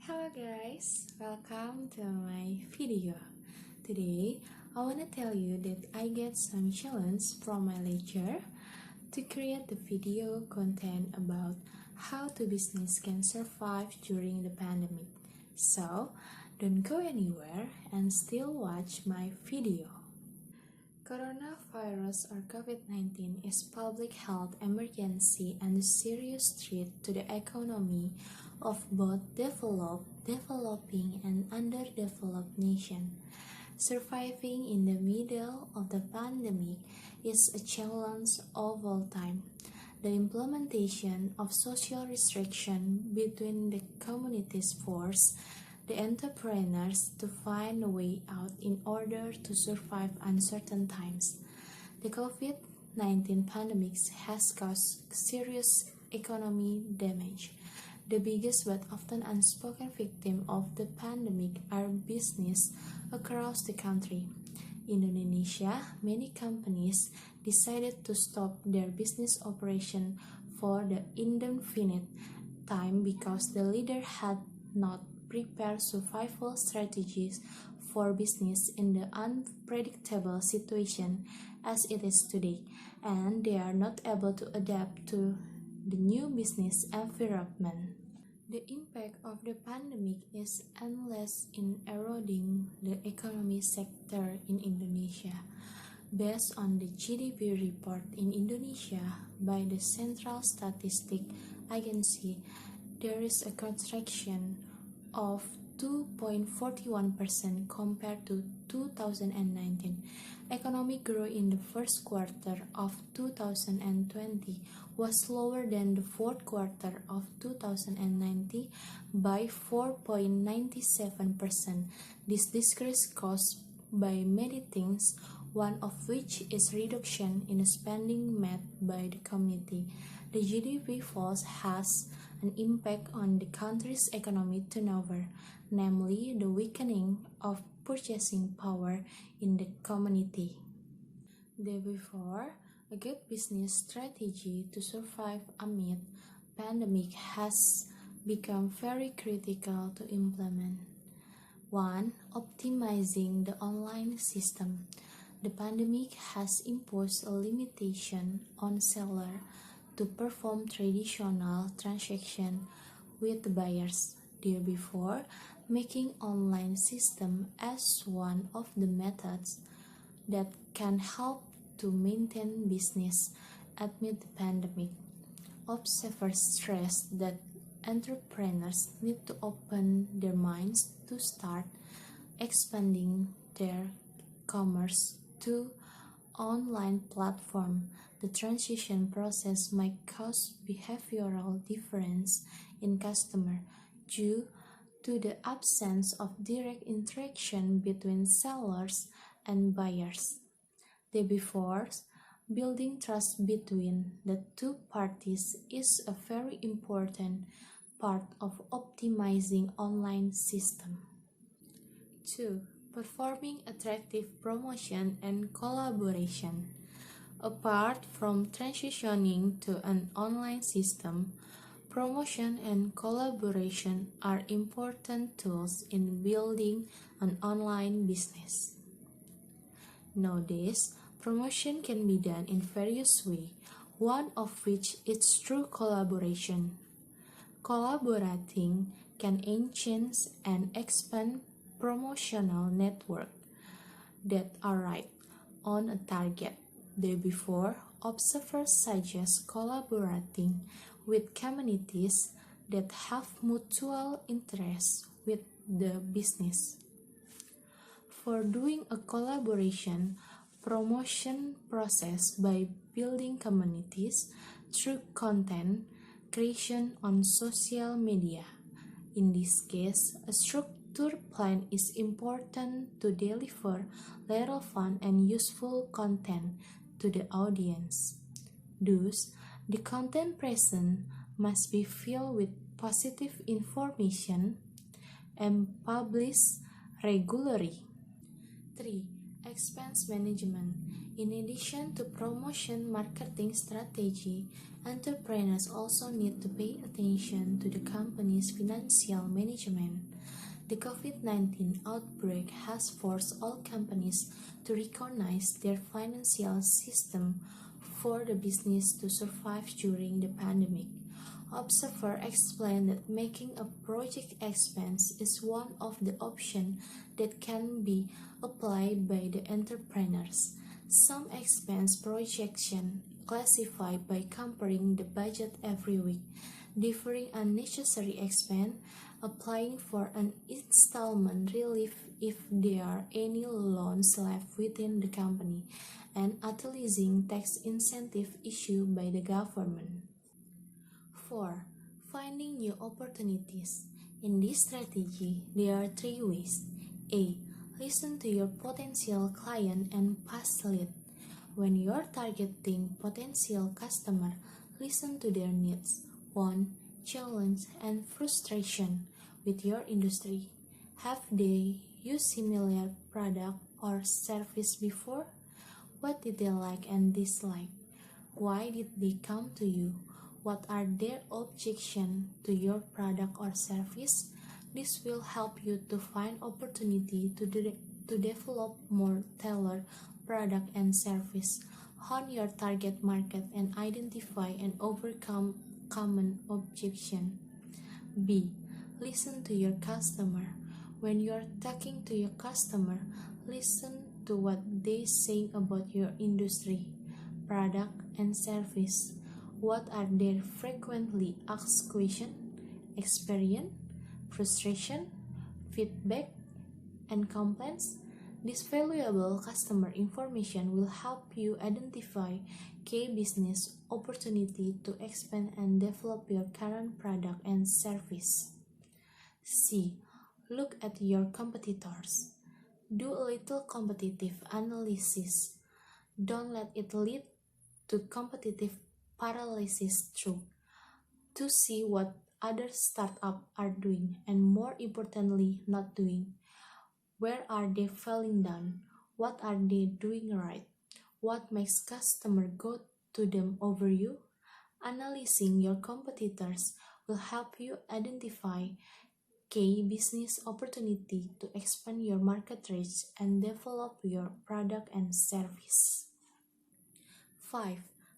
Hello guys, welcome to my video. Today, I wanna tell you that I get some challenge from my lecturer to create the video content about how the business can survive during the pandemic. So, don't go anywhere and still watch my video. Coronavirus or COVID-19 is public health emergency and a serious threat to the economy of both developed, developing, and underdeveloped nations. Surviving in the middle of the pandemic is a challenge of all time. The implementation of social restriction between the communities force the entrepreneurs to find a way out in order to survive uncertain times. The COVID-19 pandemic has caused serious economic damage. The biggest but often unspoken victim of the pandemic are businesses across the country. In Indonesia, many companies decided to stop their business operation for the indefinite time because the leader had not prepared survival strategies for business in the unpredictable situation as it is today, and they are not able to adapt to the new business environment. The impact of the pandemic is endless in eroding the economic sector in Indonesia. Based on the GDP report in Indonesia by the Central Statistic Agency, there is a contraction of 2.41% compared to 2019. Economic growth in the first quarter of 2020 was lower than the fourth quarter of 2019 by 4.97%. This decrease caused by many things, one of which is reduction in spending made by the community. The GDP falls has an impact on the country's economic turnover, namely the weakening of purchasing power in the community. Therefore, a good business strategy to survive amid pandemic has become very critical to implement. 1. Optimizing the online system. The pandemic has imposed a limitation on sellers to perform traditional transactions with buyers, therefore making online system as one of the methods that can help to maintain business amid the pandemic. Observers stress that entrepreneurs need to open their minds to start expanding their commerce to online platform. The transition process might cause behavioral difference in customer due to the absence of direct interaction between sellers and buyers. Therefore, building trust between the two parties is a very important part of optimizing online system. 2. Performing attractive promotion and collaboration. Apart from transitioning to an online system, promotion and collaboration are important tools in building an online business. Nowadays, promotion can be done in various ways, one of which is through collaboration. Collaborating can enhance and expand promotional networks that are right on a target. Therefore, observers suggest collaborating with communities that have mutual interests with the business. For doing a collaboration promotion process by building communities through content creation on social media. In this case, a structure plan is important to deliver relevant and useful content to the audience. Thus, the content present must be filled with positive information and published regularly. 3. Expense management. In addition to promotion marketing strategy, entrepreneurs also need to pay attention to the company's financial management. The COVID-19 outbreak has forced all companies to recognize their financial system for the business to survive during the pandemic. Observer explained that making a project expense is one of the options that can be applied by the entrepreneurs. Some expense projection classified by comparing the budget every week, deferring unnecessary expense, applying for an installment relief if there are any loans left within the company, and utilizing tax incentive issued by the government. 4. Finding new opportunities. In this strategy, there are three ways. A. Listen to your potential client and past lead. When you're targeting potential customer, listen to their needs, want, challenge, and frustration with your industry. Have they used similar product or service before? What did they like and dislike? Why did they come to you? What are their objections to your product or service? This will help you to find opportunity to develop more tailored product and service, hone your target market, and identify and overcome common objection. B. Listen to your customer. When you're talking to your customer, listen to what they say about your industry, product, and service. What are their frequently asked questions, experience, frustration, feedback, and complaints? This valuable customer information will help you identify key business opportunity to expand and develop your current product and service. C. Look at your competitors. Do a little competitive analysis. Don't let it lead to competitive paralysis to see what other startups are doing and, more importantly, not doing. Where are they falling down? What are they doing right? What makes customers go to them over you? Analyzing your competitors will help you identify key business opportunity to expand your market reach and develop your product and service. 5.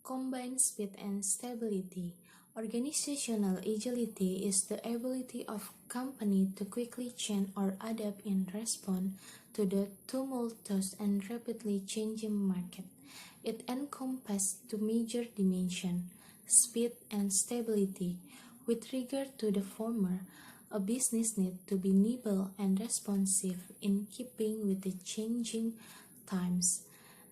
Combine speed and stability. Organizational agility is the ability of company to quickly change or adapt in response to the tumultuous and rapidly changing market. It encompasses two major dimensions, speed and stability. With regard to the former, a business needs to be nimble and responsive in keeping with the changing times.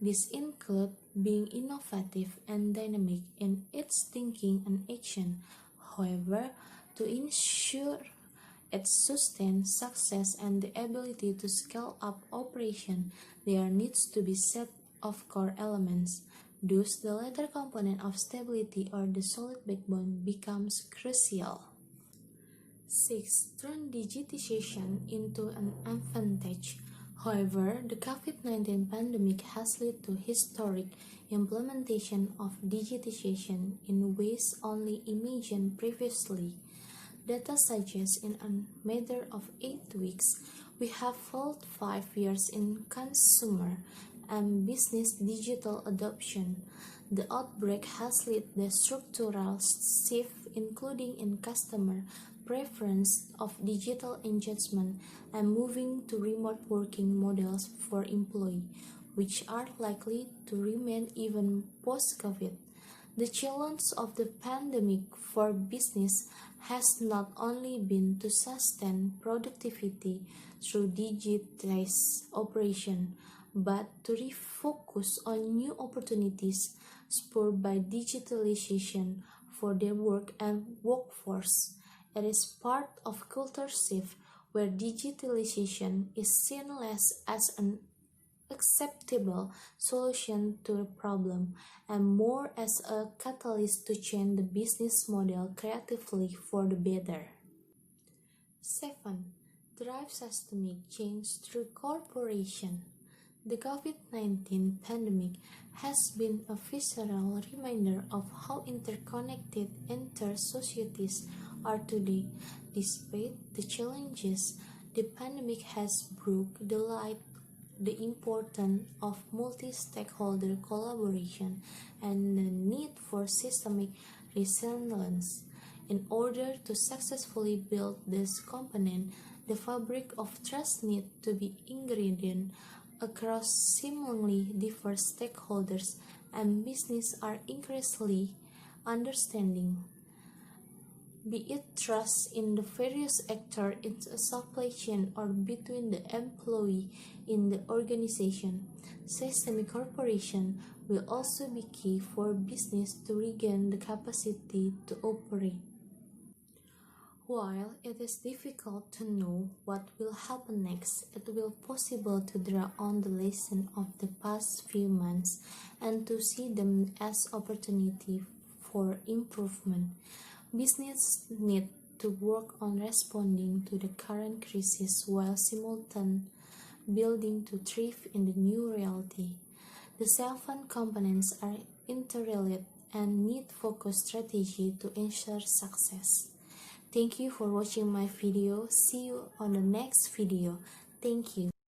This includes being innovative and dynamic in its thinking and action. However, to ensure its sustained success and the ability to scale up operation, there needs to be set of core elements. Thus, the latter component of stability or the solid backbone becomes crucial. 6. Turn digitization into an advantage. However, the COVID-19 pandemic has led to historic implementation of digitization in ways only imagined previously. Data suggests in a matter of 8 weeks, we have followed 5 years in consumer and business digital adoption. The outbreak has led to structural shift, including in customer preference of digital engagement and moving to remote working models for employees, which are likely to remain even post-COVID. The challenge of the pandemic for business has not only been to sustain productivity through digitized operation, but to refocus on new opportunities spurred by digitalization for their work and workforce. It is part of culture shift where digitalization is seen less as an acceptable solution to a problem and more as a catalyst to change the business model creatively for the better. 7. Drives us to make change through cooperation. The COVID-19 pandemic has been a visceral reminder of how interconnected entire societies are today. Despite the challenges, the pandemic has brought to light the importance of multi-stakeholder collaboration and the need for systemic resilience. In order to successfully build this component, the fabric of trust needs to be ingredient across seemingly diverse stakeholders, and business are increasingly understanding, be it trust in the various actors in a supply chain or between the employee in the organization. Systemic cooperation will also be key for business to regain the capacity to operate. While it is difficult to know what will happen next, it will be possible to draw on the lessons of the past few months and to see them as opportunity for improvement. Business need to work on responding to the current crisis while simultaneously building to thrive in the new reality. The seven components are interrelated and need focused strategy to ensure success. Thank you for watching my video. See you on the next video. Thank you.